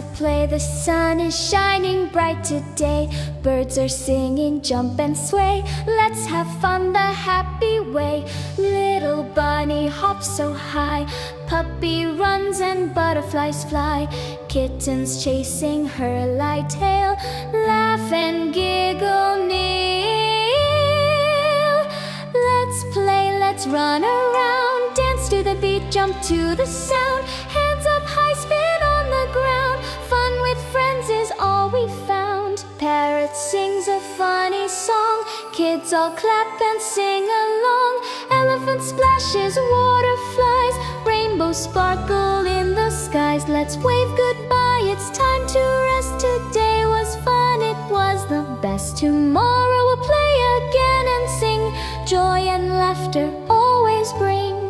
to play, the sun is shining bright today. Birds are singing, jump and sway. Let's have fun the happy way. Little bunny hops so high, puppy runs and butterflies fly. Kittens chasing her light tail, laugh and giggle near. Let's play, let's run around, dance to the beat, jump to the sound. Hands up high, spin on the ground. Fun with friends is all we found. Parrot sings a funny song, kids all clap and sing along. Elephant splashes, water flies, rainbows sparkle in the skies. Let's wave goodbye, it's time to rest. Today was fun, it was the best. Tomorrow we'll play again and sing. Joy and laughter always bring.